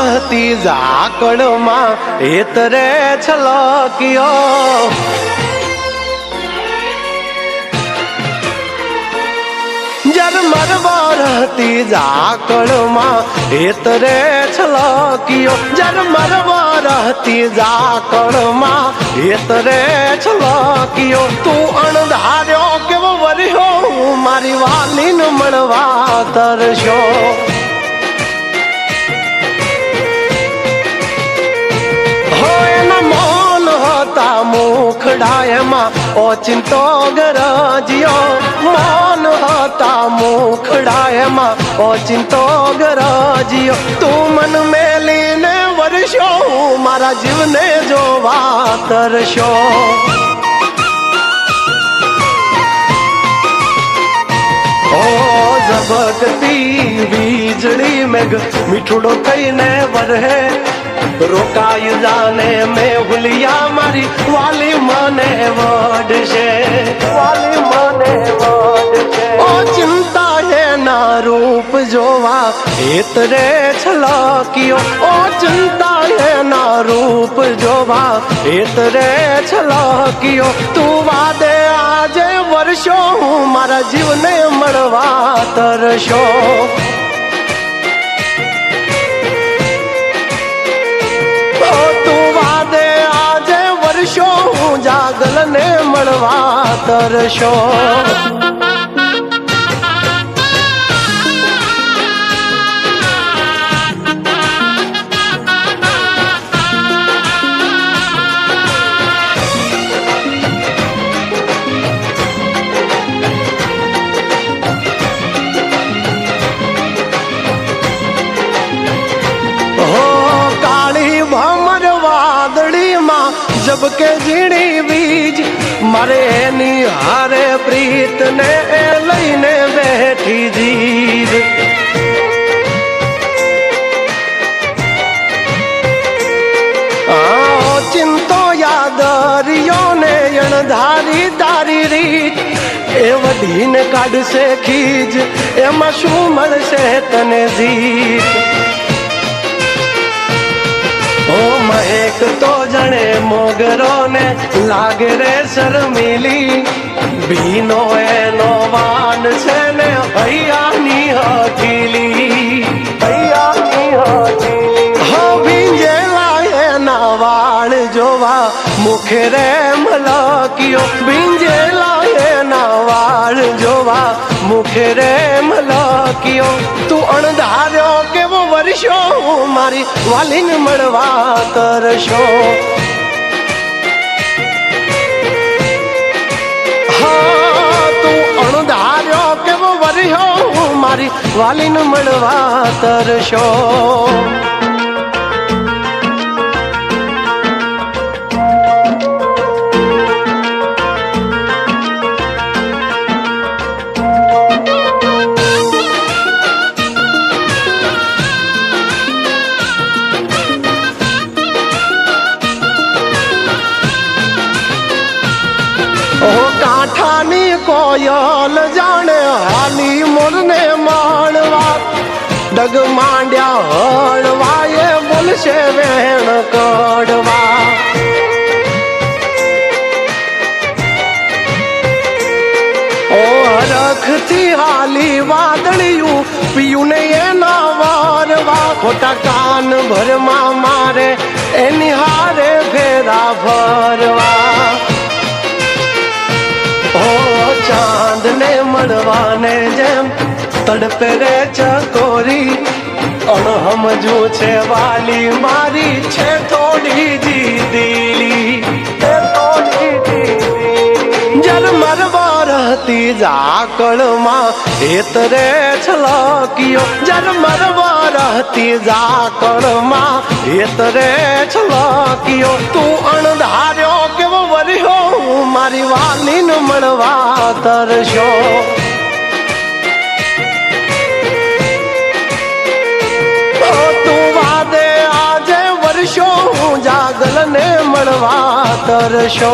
रहती झाकड़ मां हेतरे छलकियो जर मरवा रहती झाकड़ मां हेतरे छलकियो जर मरवा रहती झाकड़ मां हेतरे छलकियो तू अणधार्यो केवो वर्यो मारी वालीन मळवा तरशो मुखड़ायमा ओचिंतो गरजियो मौन होता मुखड़ायमा ओचिंतो गरजियो तू मन में लीने वर्षो मारा जीवने जो वातरशो ओ झबकती वीजड़ी मेघ मीठुड़ो थईने वरहे रोकाई जाने में हुलिया मारी वाली मने वडशे वाली मने वडशे ओ चिंता है ना रूप जोवा हेतरे छलकियो ओ चिंता है ना रूप जोवा हेतरे छलकियो तू वादे आजे वर्षो मारा जीवने मळवा तरशो जागल ने मळवा तरशो जब के जीणी बीज मरे निहारे प्रीत ने लईने बैठी जीर चिंतो यादरियो ने अणधारी तारी रीत ए वधीन काढ से खीज ए मशूमल से तने जीत ओ महक तो जने मोगरो ने लागे रे शर्मिली बीनो एनो वान छे ने भैया नी हठीली भैया नी हठीली हो भिंजेला एना वाण जोवा मुखे रे मलकियो भिंजेला एना वाण जोवा मुखे रे मलकियो तू अणधार्यो केवो वर्षो मारी वालीन मळवा तरशो हाँ तू अणधार्यो केवो वर्यो मारी वालीन मळवा तरशो काठानी कोयल जाने हाली मोरने माणवा डग मांड्या हळवा ये बोलशे वेण कडवा ओ हरख थी हाली वादळिયું पिયું ने एना वारवा खोटा कान भरमा मारे एनी हारे फेरा भरवा ओ चांद ने मड़वाने जेम तड़पे रे चकोरी अण हम जू छे वाली मारी छे थोड़ी जी दिली थोड़ी जी जर मरवा रहती झाकड़ मां हेतरे छलकियो जर मरवा रहती झाकड़ मां हेतरे छलकियो तू अणधार्यो केवो वर्यो मारी वालीन मळवा तरशो तू वादे आजे वर्षो जागल ने मळवा तरशो